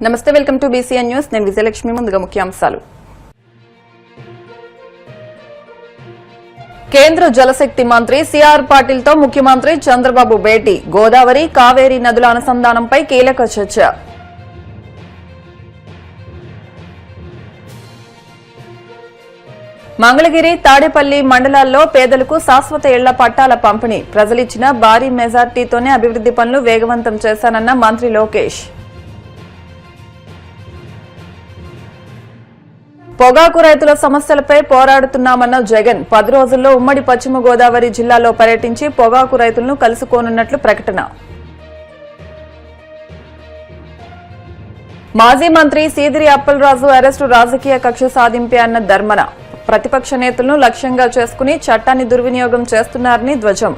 నమస్తే, welcome to BCN news. నేను విజయలక్ష్మి. ముందుగా ముఖ్యాంశాలు. కేంద్ర జలశక్తి మంత్రి సిఆర్ పాటిల్ తో ముఖ్యమంత్రి చంద్రబాబు భేటీ. గోదావరి, కావేరీ నదుల అనుసంధానంపై కీలక చర్చ. మంగళగిరి, తాడేపల్లి మండలాల్లో పేదలకు శాశ్వత ఇళ్ల పట్టాల పంపిణీ. ప్రజలిచ్చిన భారీ మెజార్టీతోనే అభివృద్ది పనులు వేగవంతం చేశానన్న మంత్రి లోకేష్. పొగాకు రైతుల సమస్యలపై పోరాడుతున్నామన్న జగన్. 10 రోజుల్లో ఉమ్మడి పశ్చిమ గోదావరి జిల్లాలో పర్యటించి పొగాకు రైతులను కలుసుకోనున్నట్లు ప్రకటన. మాజీ మంత్రి సీదిరి అప్పలరాజు అరెస్టు రాజకీయ కక్ష సాధింపే అన్న ధర్మన. ప్రతిపక్ష నేతలను లక్ష్యంగా చేసుకుని చట్టాన్ని దుర్వినియోగం చేస్తున్నారని ధ్వజం.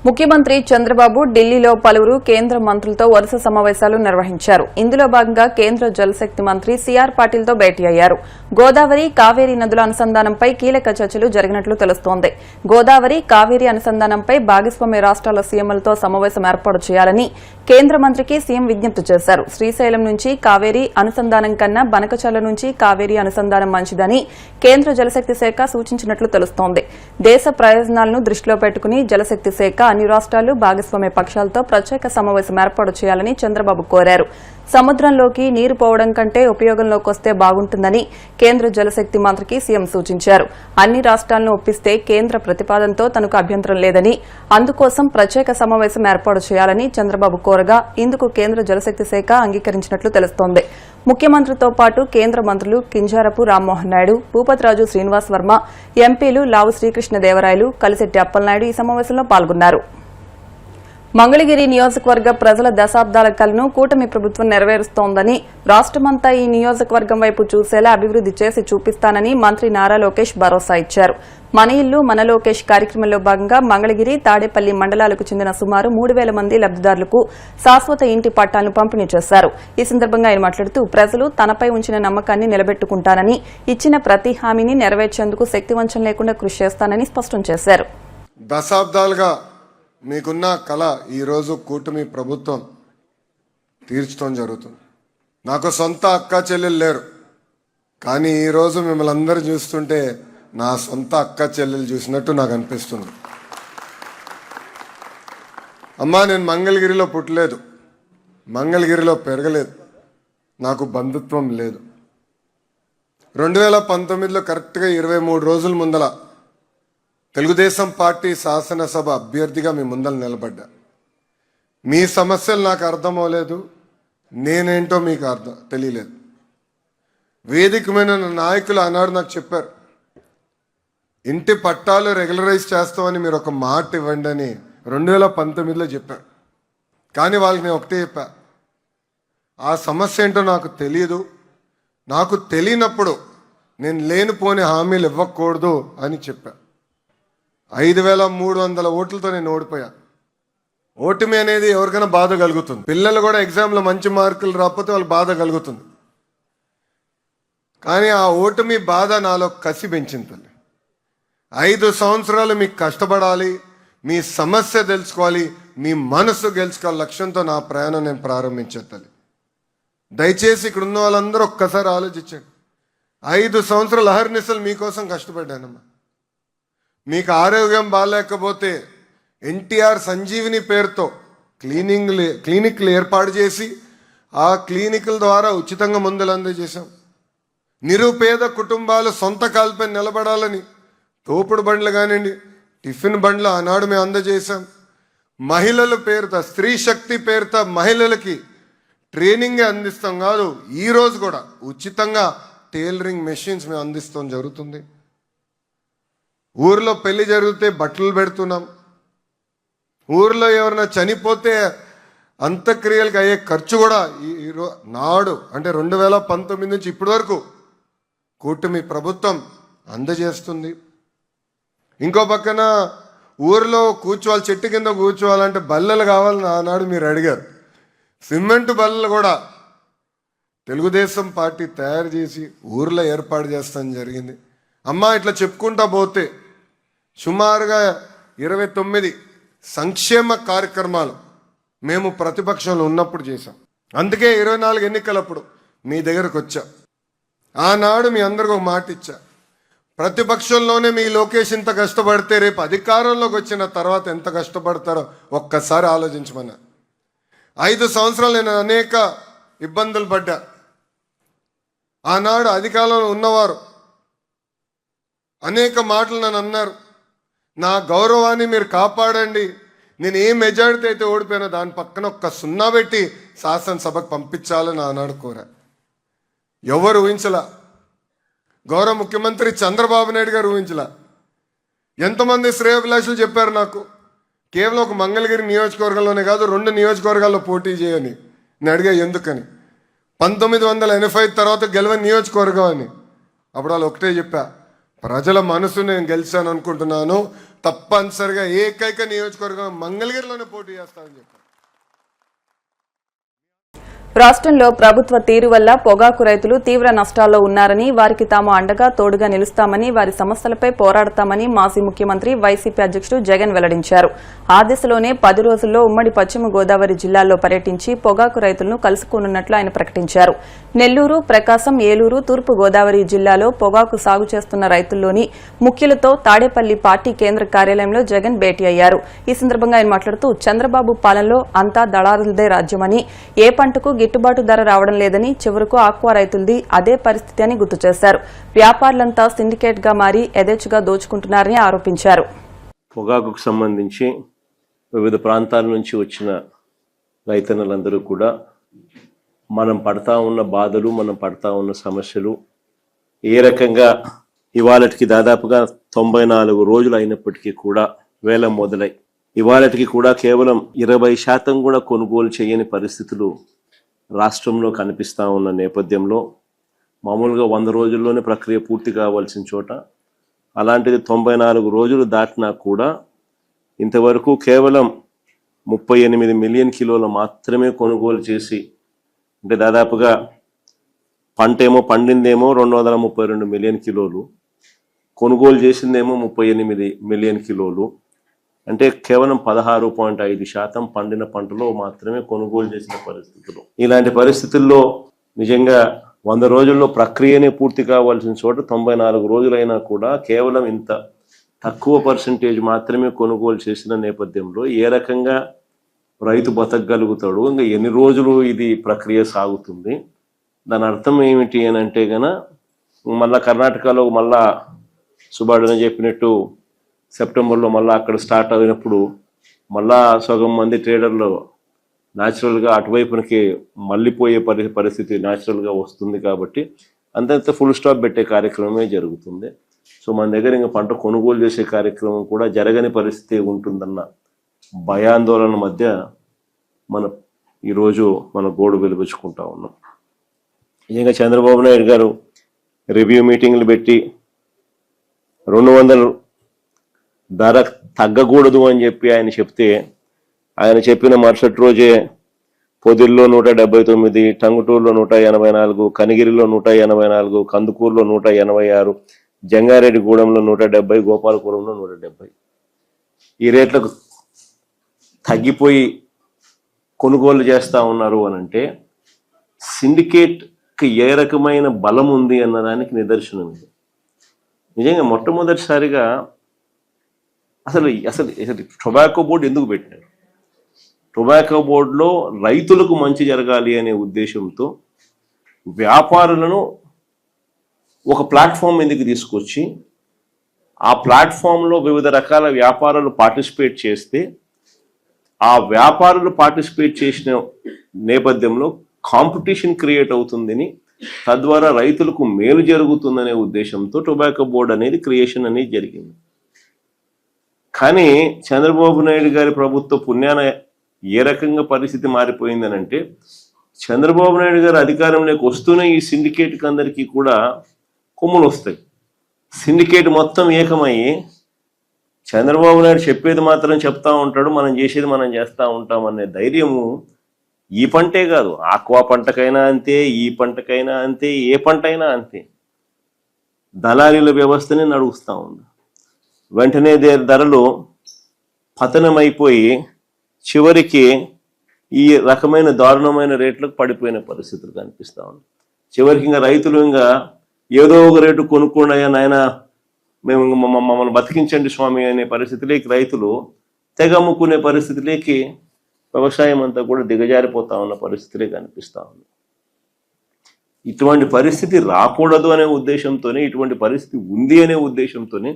ముఖ్యమంత్రి చంద్రబాబు ఢిల్లీలో పలువురు కేంద్ర మంత్రులతో వరుస సమావేశాలు నిర్వహించారు. ఇందులో భాగంగా కేంద్ర జలశక్తి మంత్రి సిఆర్ పాటిల్ తో భేటీ అయ్యారు. గోదావరి, కావేరీ నదుల అనుసంధానంపై కీలక చర్చలు జరిగినట్లు తెలుస్తోంది. గోదావరి, కావేరీ అనుసంధానంపై భాగస్వామ్య రాష్ట్రాల సీఎంలతో సమావేశం ఏర్పాటు చేయాలని కేంద్ర మంత్రికి సీఎం విజ్ఞప్తి చేశారు. శ్రీశైలం నుంచి కావేరీ అనుసంధానం కన్నా బనకచర్ల నుంచి కావేరీ అనుసంధానం మంచిదని కేంద్ర జలశక్తి శాఖ సూచించినట్లు తెలుస్తోంది. దేశ ప్రయోజనాలను దృష్టిలో పెట్టుకుని జలశక్తి శాఖ అన్ని రాష్ట్రాలు భాగస్వామ్య పక్షాలతో ప్రత్యేక సమావేశం ఏర్పాటు చేయాలని చంద్రబాబు కోరారు. సముద్రంలోకి నీరు పోవడం కంటే ఉపయోగంలోకి వస్తే బాగుంటుందని కేంద్ర జలశక్తి మంత్రికి సీఎం సూచించారు. అన్ని రాష్ట్రాలను ఒప్పిస్తే కేంద్ర ప్రతిపాదనతో తనకు అభ్యంతరం లేదని, అందుకోసం ప్రత్యేక సమావేశం ఏర్పాటు చేయాలని చంద్రబాబు కోరగా ఇందుకు కేంద్ర జలశక్తి శాఖ అంగీకరించినట్లు తెలుస్తోంది. ముఖ్యమంత్రితో పాటు కేంద్ర మంత్రులు కింజారపు రామ్మోహన్ నాయుడు, భూపతిరాజు శ్రీనివాస్ వర్మ, ఎంపీలు లావు శ్రీకృష్ణదేవరాయలు, కలిశెట్టి అప్పలనాయుడు ఈ సమావేశంలో పాల్గొన్నారు. మంగళగిరి నియోజకవర్గ ప్రజల దశాబ్దాల కలను కూటమి ప్రభుత్వం నెరవేరుస్తోందని, రాష్టమంతా ఈ నియోజకవర్గం వైపు చూసేలా అభివృద్ది చేసి చూపిస్తానని మంత్రి నారా లోకేష్ భరోసా ఇచ్చారు. మన ఇల్లు మన లోకేష్ కార్యక్రమంలో భాగంగా మంగళగిరి, తాడేపల్లి మండలాలకు చెందిన సుమారు 3,000 మంది లబ్దిదారులకు శాశ్వత ఇంటి పట్టాలను పంపిణీ చేశారు. ఈ సందర్భంగా ఆయన మాట్లాడుతూ ప్రజలు తనపై ఉంచిన నమ్మకాన్ని నిలబెట్టుకుంటానని, ఇచ్చిన ప్రతి హామీని నెరవేర్చేందుకు శక్తివంచన లేకుండా కృషి చేస్తానని స్పష్టం చేశారు. దశాబ్దాలుగా మీకున్న కళ ఈరోజు కూటమి ప్రభుత్వం తీర్చడం జరుగుతుంది. నాకు సొంత అక్క చెల్లెలు లేరు, కానీ ఈరోజు మిమ్మల్ని అందరూ చూస్తుంటే నా సొంత అక్క చెల్లెలు చూసినట్టు నాకు అనిపిస్తుంది. అమ్మా, నేను మంగళగిరిలో పుట్టలేదు, మంగళగిరిలో పెరగలేదు, నాకు బంధుత్వం లేదు. 2019లో కరెక్ట్గా 23 రోజుల ముందల తెలుగుదేశం పార్టీ శాసనసభ అభ్యర్థిగా మీ ముందర నిలబడ్డా. మీ సమస్యలు నాకు అర్థం అవ్వలేదు, నేనేంటో మీకు తెలియలేదు. వేదిక మీద నాయకులు ఆనాడు నాకు చెప్పారు, ఇంటి పట్టాలు రెగ్యులరైజ్ చేస్తామని మీరు ఒక మాట ఇవ్వండి అని 2019లో చెప్పారు. కానీ వాళ్ళకి నేను ఒకటే చెప్పా, ఆ సమస్య ఏంటో నాకు తెలియదు, నాకు తెలియనప్పుడు నేను లేనిపోని హామీలు ఇవ్వకూడదు అని చెప్పా. 5,300 ఓట్లతో నేను ఓడిపోయా. ఓటమి అనేది ఎవరికైనా బాధ కలుగుతుంది. పిల్లలు కూడా ఎగ్జామ్లో మంచి మార్కులు రాకపోతే వాళ్ళు బాధ కలుగుతుంది. కానీ ఆ ఓటమి బాధ నాలో కసి పెంచింది తల్లి. 5 సంవత్సరాలు మీకు కష్టపడాలి, మీ సమస్య తెలుసుకోవాలి, మీ మనసు గెలుచుకోవాలి లక్ష్యంతో నా ప్రయాణం నేను ప్రారంభించే తల్లి. దయచేసి ఇక్కడ ఉన్న వాళ్ళందరూ ఒక్కసారి ఆలోచించండి. 5 సంవత్సరాలు అహర్నిశలు మీకోసం కష్టపడ్డానమ్మా. మీకు ఆరోగ్యం బాగాలేకపోతే ఎన్టీఆర్ సంజీవిని పేరుతో క్లినిక్లు ఏర్పాటు చేసి ఆ క్లినిక్ల ద్వారా ఉచితంగా మందులు అందజేశాం. నిరుపేద కుటుంబాలు సొంత కాల్పై నిలబడాలని తోపుడు బండ్లు కానివ్వండి, టిఫిన్ బండ్లు ఆనాడు మేము అందజేశాం. మహిళల పేరుతో, స్త్రీ శక్తి పేరుతో మహిళలకి ట్రైనింగ్ అందిస్తాం కాదు, ఈరోజు కూడా ఉచితంగా టైలరింగ్ మెషిన్స్ మేము అందిస్తాం జరుగుతుంది. ఊర్లో పెళ్లి జరిగితే బట్టలు పెడుతున్నాం. ఊర్లో ఎవరైనా చనిపోతే అంత్యక్రియలకు అయ్యే ఖర్చు కూడా నాడు అంటే 2019 నుంచి ఇప్పటి వరకు కూటమి ప్రభుత్వం అందజేస్తుంది. ఇంకో పక్కన ఊర్లో కూర్చోవాలి, చెట్టు కింద కూర్చోవాలంటే బల్లలు కావాలని ఆనాడు మీరు అడిగారు. సిమెంట్ బల్లలు కూడా తెలుగుదేశం పార్టీ తయారు చేసి ఊర్లో ఏర్పాటు చేస్తాం జరిగింది. అమ్మా, ఇట్లా చెప్పుకుంటా పోతే సుమారుగా 29 సంక్షేమ కార్యక్రమాలు మేము ప్రతిపక్షంలో ఉన్నప్పుడు చేశాం. అందుకే 24 ఎన్నికలప్పుడు మీ దగ్గరకు వచ్చా. ఆనాడు మీ అందరికి ఒక మాట ఇచ్చా, ప్రతిపక్షంలోనే మీ లోకేష్ ఇంత కష్టపడితే రేపు అధికారంలోకి వచ్చిన తర్వాత ఎంత కష్టపడతారో ఒక్కసారి ఆలోచించమన్నా. 5 సంవత్సరాలు నేను అనేక ఇబ్బందులు పడ్డా. ఆనాడు అధికారంలో ఉన్నవారు అనేక మాటలు నన్ను అన్నారు, నా గౌరవాన్ని మీరు కాపాడండి, నేను ఏ మెజారిటీ అయితే ఓడిపోయినా దాని పక్కన ఒక్క 0 పెట్టి శాసనసభకు పంపించాలని ఆనాడు కోరా. ఎవరు ఊహించలా, గౌరవ ముఖ్యమంత్రి చంద్రబాబు నాయుడు గారు ఊహించలా. ఎంతమంది శ్రేయోభిలాషులు చెప్పారు నాకు, కేవలం ఒక మంగళగిరి నియోజకవర్గంలోనే కాదు 2 నియోజకవర్గాల్లో పోటీ చేయని. నేను అడిగా ఎందుకని. 1985 తర్వాత గెలవని నియోజకవర్గం అని. అప్పుడు వాళ్ళు ఒకటే చెప్పా, ప్రజల మనసు నేను గెలిచాను అనుకుంటున్నాను, తప్పనిసరిగా ఏకైక నియోజకవర్గం మంగళగిరిలోనే పోటీ చేస్తానని చెప్పాను. రాష్ట్రంలో ప్రభుత్వ తీరు వల్ల పొగాకు రైతులు తీవ్ర నష్టాల్లో ఉన్నారని, వారికి తాము అండగా తోడుగా నిలుస్తామని, వారి సమస్యలపై పోరాడతామని మాజీ ముఖ్యమంత్రి వైసీపీ అధ్యక్షుడు జగన్ వెల్లడించారు. ఆ దిశలోనే 10 రోజుల్లో ఉమ్మడి పశ్చిమ గోదావరి జిల్లాల్లో పర్యటించి పొగాకు రైతులను కలుసుకోనున్నట్లు ఆయన ప్రకటించారు. నెల్లూరు, ప్రకాశం, ఏలూరు, తూర్పు గోదావరి జిల్లాలో పొగాకు సాగు చేస్తున్న రైతుల్లోని ముఖ్యులతో తాడేపల్లి పార్టీ కేంద్ర కార్యాలయంలో జగన్ భేటీ అయ్యారు. ఈ సందర్భంగా ఆయన మాట్లాడుతూ చంద్రబాబు పాలనలో అంతా దళారులదే రాజ్యమని, ఏ పంటకు గిట్టుబాటు ధర రావడం లేదని, చివరకు ఆక్వా రైతులది అదే పరిస్థితి అని గుర్తు చేశారు. వ్యాపారులంతా సిండికేట్ గా మారి యథేచ్ఛగా దోచుకుంటున్నారని ఆరోపించారు. పొగాకుకు సంబంధించి వివిధ ప్రాంతాల నుంచి వచ్చిన రైతన్నలందరూ కూడా మనం పడతా ఉన్న బాధలు, మనం పడతా ఉన్న సమస్యలు, ఏ రకంగా ఇవాళకి దాదాపుగా 94 రోజులు అయినప్పటికీ కూడా వేలం మొదలై ఇవాళకి కూడా కేవలం 20% కూడా కొనుగోలు చేయని పరిస్థితులు రాష్ట్రంలో కనిపిస్తూ ఉన్న నేపథ్యంలో, మామూలుగా 100 రోజుల్లోనే ప్రక్రియ పూర్తి కావాల్సిన చోట అలాంటిది 94 రోజులు దాటినా కూడా ఇంతవరకు కేవలం 38 మిలియన్ కిలోలు మాత్రమే కొనుగోలు చేసి, అంటే దాదాపుగా పంటేమో పండిందేమో 232 మిలియన్ కిలోలు, కొనుగోలు చేసిందేమో 38 మిలియన్ కిలోలు, అంటే కేవలం 16.5% పండిన పంటలో మాత్రమే కొనుగోలు చేసిన పరిస్థితులు. ఇలాంటి పరిస్థితుల్లో నిజంగా 100 రోజుల్లో ప్రక్రియనే పూర్తి కావాల్సిన చోట 94 రోజులైనా కూడా కేవలం ఇంత తక్కువ పర్సంటేజ్ మాత్రమే కొనుగోలు చేసిన నేపథ్యంలో ఏ రకంగా రైతు బతకగలుగుతాడు, ఇంకా ఎన్ని రోజులు ఇది ప్రక్రియ సాగుతుంది? దాని అర్థం ఏమిటి అని అంటే గన మళ్ళా కర్ణాటకలో మళ్ళా సుబ్బాడన చెప్పినట్టు సెప్టెంబర్లో మళ్ళీ అక్కడ స్టార్ట్ అయినప్పుడు మళ్ళా సగం మంది ట్రేడర్లు న్యాచురల్గా అటువైపునకి మళ్ళీపోయే పరిస్థితి న్యాచురల్గా వస్తుంది. కాబట్టి అంతంత ఫుల్ స్టాప్ పెట్టే కార్యక్రమమే జరుగుతుంది. సో మన దగ్గర ఇంకా పంట కొనుగోలు చేసే కార్యక్రమం కూడా జరగని పరిస్థితి ఉంటుందన్న భయాందోళన మధ్య ఈరోజు మన గోడు వెలిపించుకుంటా ఉన్నాం. నిజంగా చంద్రబాబు నాయుడు గారు రివ్యూ మీటింగ్లు పెట్టి 200 ధర తగ్గకూడదు అని చెప్పి ఆయన చెప్తే, ఆయన చెప్పిన మరుసటి రోజే పొదిల్లో 179, టంగుటూరులో 184, కనిగిరిలో 184, కందుకూరులో 186, జంగారెడ్డిగూడెంలో 170, గోపాలపురంలో 170 ఈ రేట్లకు తగ్గిపోయి కొనుగోలు చేస్తూ ఉన్నారు అని అంటే సిండికేట్కి ఏ రకమైన బలం ఉంది అన్నదానికి నిదర్శనం ఇది. నిజంగా మొట్టమొదటిసారిగా అసలు టొబాకో బోర్డు ఎందుకు పెట్టినారు? టొబాకో బోర్డులో రైతులకు మంచి జరగాలి అనే ఉద్దేశంతో వ్యాపారులను ఒక ప్లాట్ఫామ్ ఎందుకు తీసుకొచ్చి ఆ ప్లాట్ఫామ్లో వివిధ రకాల వ్యాపారాలు పార్టిసిపేట్ చేస్తే, ఆ వ్యాపారులు పార్టిసిపేట్ చేసిన నేపథ్యంలో కాంపిటీషన్ క్రియేట్ అవుతుందని, తద్వారా రైతులకు మేలు జరుగుతుందనే ఉద్దేశంతో టొబాకో బోర్డు అనేది క్రియేషన్ అనేది జరిగింది. కానీ చంద్రబాబు నాయుడు గారి ప్రభుత్వ పుణ్యాన ఏ రకంగా పరిస్థితి మారిపోయిందని అంటే, చంద్రబాబు నాయుడు గారు అధికారంలోకి వస్తూనే ఈ సిండికేట్కి అందరికీ కూడా కొమ్ములు వస్తాయి. సిండికేట్ మొత్తం ఏకమయ్యి చంద్రబాబు నాయుడు చెప్పేది మాత్రం చెప్తా ఉంటాడు, మనం చేసేది మనం చేస్తూ ఉంటాం అనే ధైర్యము ఈ పంటే కాదు, ఆక్వా పంటకైనా అంతే, ఈ పంటకైనా అంతే, ఏ పంట అయినా అంతే, దళారీల వ్యవస్థనే నడుస్తూ ఉంది. వెంటనే ధరలు పతనమైపోయి చివరికి ఈ రకమైన దారుణమైన రేట్లకు పడిపోయిన పరిస్థితులు కనిపిస్తా ఉన్నాయి. చివరికి ఇంకా రైతులు ఇంకా ఏదో ఒక రేటు కొనుక్కోండియా నాయన, మేము మమ్మల్ని బతికించండి స్వామి అనే పరిస్థితిలోకి రైతులు తెగ అమ్ముకునే పరిస్థితిలోకి వ్యవసాయం అంతా కూడా దిగజారిపోతా ఉన్న పరిస్థితులే కనిపిస్తా ఉంది. ఇటువంటి పరిస్థితి రాకూడదు అనే ఉద్దేశంతోనే, ఇటువంటి పరిస్థితి ఉంది అనే ఉద్దేశంతోనే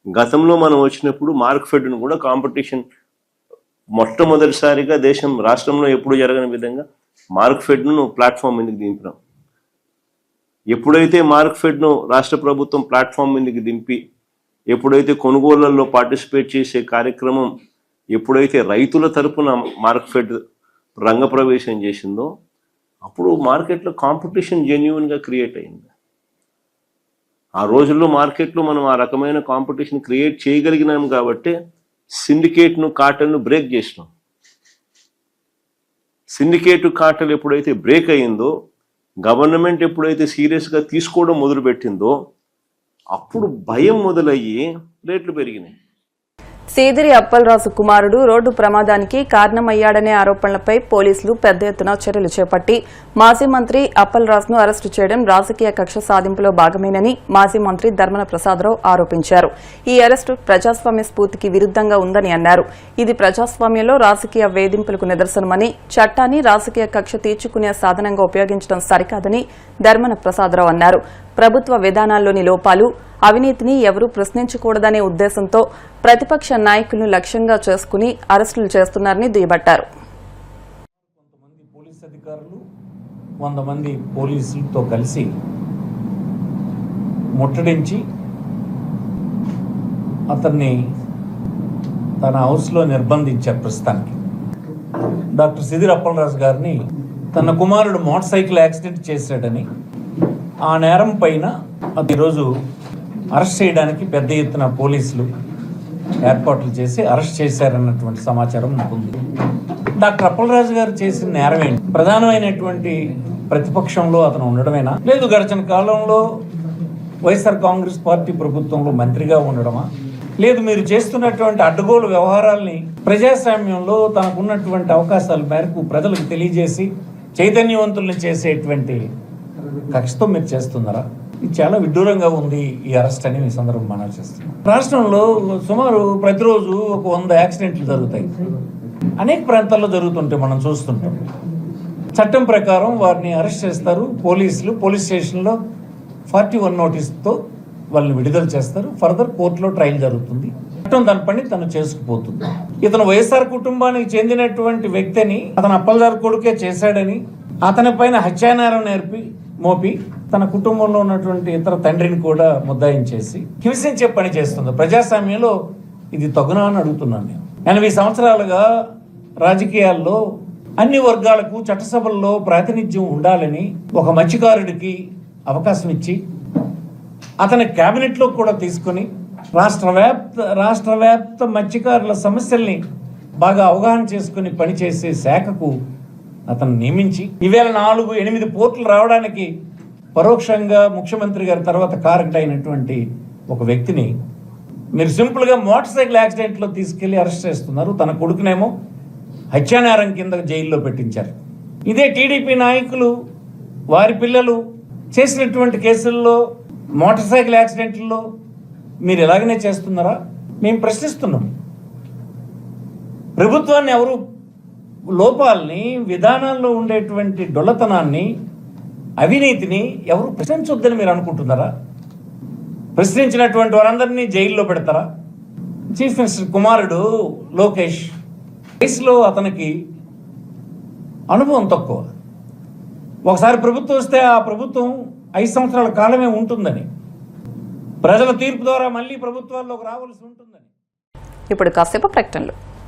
గతంలో మనం వచ్చినప్పుడు మార్క్ఫెడ్ను కూడా కాంపిటీషన్ మొట్టమొదటిసారిగా రాష్ట్రంలో ఎప్పుడు జరగని విధంగా మార్క్ఫెడ్ను ప్లాట్ఫామ్ మీదకి దింపినాం. ఎప్పుడైతే మార్క్ఫెడ్ను రాష్ట్ర ప్రభుత్వం ప్లాట్ఫామ్ మీదకి దింపి, ఎప్పుడైతే కొనుగోళ్లలో పార్టిసిపేట్ చేసే కార్యక్రమం, ఎప్పుడైతే రైతుల తరపున మార్క్ఫెడ్ రంగప్రవేశం చేసిందో, అప్పుడు మార్కెట్లో కాంపిటీషన్ జెన్యూన్గా క్రియేట్ అయింది. ఆ రోజుల్లో మార్కెట్లో మనం ఆ రకమైన కాంపిటీషన్ క్రియేట్ చేయగలిగినాం కాబట్టి సిండికేట్ను, కార్టెల్ను బ్రేక్ చేసినాం. సిండికేట్, కార్టెల్ ఎప్పుడైతే బ్రేక్ అయ్యిందో, గవర్నమెంట్ ఎప్పుడైతే సీరియస్గా తీసుకోవడం మొదలుపెట్టిందో, అప్పుడు భయం మొదలయ్యి రేట్లు పెరిగినాయి. సీదిరి అప్పలరాజు కుమారుడు రోడ్డు ప్రమాదానికి కారణమయ్యాడనే ఆరోపణలపై పోలీసులు పెద్ద ఎత్తున చర్యలు చేపట్టి మాజీ మంత్రి అప్పలరాజును అరెస్టు చేయడం రాజకీయ కక్ష సాధింపులో భాగమేనని మాజీ మంత్రి ధర్మన ప్రసాదరావు ఆరోపించారు. ఈ అరెస్టు ప్రజాస్వామ్య స్ఫూర్తికి విరుద్దంగా ఉందని అన్నారు. ఇది ప్రజాస్వామ్యంలో రాజకీయ వేధింపులకు నిదర్శనమని, చట్టాన్ని రాజకీయ కక్ష తీర్చుకునే సాధనంగా ఉపయోగించడం సరికాదని ధర్మన ప్రసాదరావు అన్నారు. ప్రభుత్వ విధానాల్లోని లోపాలు, అవినీతిని ఎవరూ ప్రశ్నించకూడదనే ఉద్దేశంతో ప్రతిపక్ష నాయకులను లక్ష్యంగా చేసుకుని అరెస్టులు చేస్తున్నారని దుయ్యబట్టారు. కొంతమంది పోలీస్ అధికారులు 100 మంది పోలీసులతో కలిసి ముట్టడించి అతన్ని తన హౌస్లో నిర్బంధించారు. ప్రస్తుతానికి డాక్టర్ సీదిరి అప్పలరాజు గారిని తన కుమారుడు మోటార్ సైకిల్ యాక్సిడెంట్ చేశాడని, ఆ నేరం పైన ఈరోజు అరెస్ట్ చేయడానికి పెద్ద ఎత్తున పోలీసులు ఏర్పాట్లు చేసి అరెస్ట్ చేశారన్నటువంటి సమాచారం ఉంది. డాక్టర్ అప్పలరాజు గారు చేసిన నేరం ఏంటి? ప్రధానమైనటువంటి ప్రతిపక్షంలో అతను ఉండడమేనా, లేదు గడిచిన కాలంలో వైఎస్ఆర్ కాంగ్రెస్ పార్టీ ప్రభుత్వంలో మంత్రిగా ఉండడమా, లేదు మీరు చేస్తున్నటువంటి అడ్డగోలు వ్యవహారాల్ని ప్రజాస్వామ్యంలో తనకున్నటువంటి అవకాశాల మేరకు ప్రజలకు తెలియజేసి చైతన్యవంతుల్ని చేసేటువంటి కక్షతో మీరు చేస్తున్నారా? ఇది చాలా విడ్డూరంగా ఉంది ఈ అరెస్ట్ అని ఈ సందర్భం మనం చేస్తున్నాం. రాష్ట్రంలో సుమారు ప్రతిరోజు ఒక 100 యాక్సిడెంట్లు జరుగుతాయి. అనేక ప్రాంతాల్లో జరుగుతుంటే మనం చూస్తుంటాం. చట్టం ప్రకారం వారిని అరెస్ట్ చేస్తారు పోలీసులు. పోలీస్ స్టేషన్లో 41 నోటీస్తో వాళ్ళని విడుదల చేస్తారు. ఫర్దర్ కోర్టులో ట్రయల్ జరుగుతుంది. చట్టం దాని పని తను చేసుకుపోతుంది. ఇతను వైఎస్ఆర్ కుటుంబానికి చెందినటువంటి వ్యక్తిని, అతను అప్పలరాజు కొడుకే చేశాడని అతని పైన హత్యానేరం మోపి తన కుటుంబంలో ఉన్నటువంటి ఇతర తండ్రిని కూడా ముద్దాయించేసి హింసించే పని చేస్తుంది. ప్రజాస్వామ్యంలో ఇది తగునా అని అడుగుతున్నాను నేను. 80 సంవత్సరాలుగా రాజకీయాల్లో అన్ని వర్గాలకు చట్టసభల్లో ప్రాతినిధ్యం ఉండాలని ఒక మత్స్యకారుడికి అవకాశం ఇచ్చి అతని క్యాబినెట్లో కూడా తీసుకొని రాష్ట్ర వ్యాప్త మత్స్యకారుల సమస్యల్ని బాగా అవగాహన చేసుకుని పనిచేసే శాఖకు అతను నియమించి ఈవేళ 8 పోర్టులు రావడానికి పరోక్షంగా ముఖ్యమంత్రి గారి తర్వాత కారకుడైనటువంటి ఒక వ్యక్తిని మీరు సింపుల్గా మోటార్ సైకిల్ యాక్సిడెంట్లో తీసుకెళ్లి అరెస్ట్ చేస్తున్నారు. తన కొడుకునేమో హత్యానేరం కింద జైల్లో పెట్టించారు. ఇదే టీడీపీ నాయకులు వారి పిల్లలు చేసినటువంటి కేసుల్లో మోటార్ సైకిల్ యాక్సిడెంట్లో మీరు ఎలాగనే చేస్తున్నారా? మేము ప్రశ్నిస్తున్నాం. ప్రభుత్వాన్ని ఎవరు లోపాలని, విధానాల్లో ఉండేటువంటి డొల్లతనాన్ని, అవినీతిని ఎవరు ప్రశ్నించొద్దని మీరు అనుకుంటున్నారా? ప్రశ్నించినటువంటి వారందరినీ జైల్లో పెడతారా? చీఫ్ మినిస్టర్ కుమారుడు లోకేష్ వయసులో అతనికి అనుభవం తక్కువ. ఒకసారి ప్రభుత్వం వస్తే ఆ ప్రభుత్వం 5 సంవత్సరాల కాలమే ఉంటుందని, ప్రజల తీర్పు ద్వారా మళ్ళీ ప్రభుత్వాల్లోకి రావాల్సి ఉంటుందని. ఇప్పుడు కాసేపు ప్రకటనలు.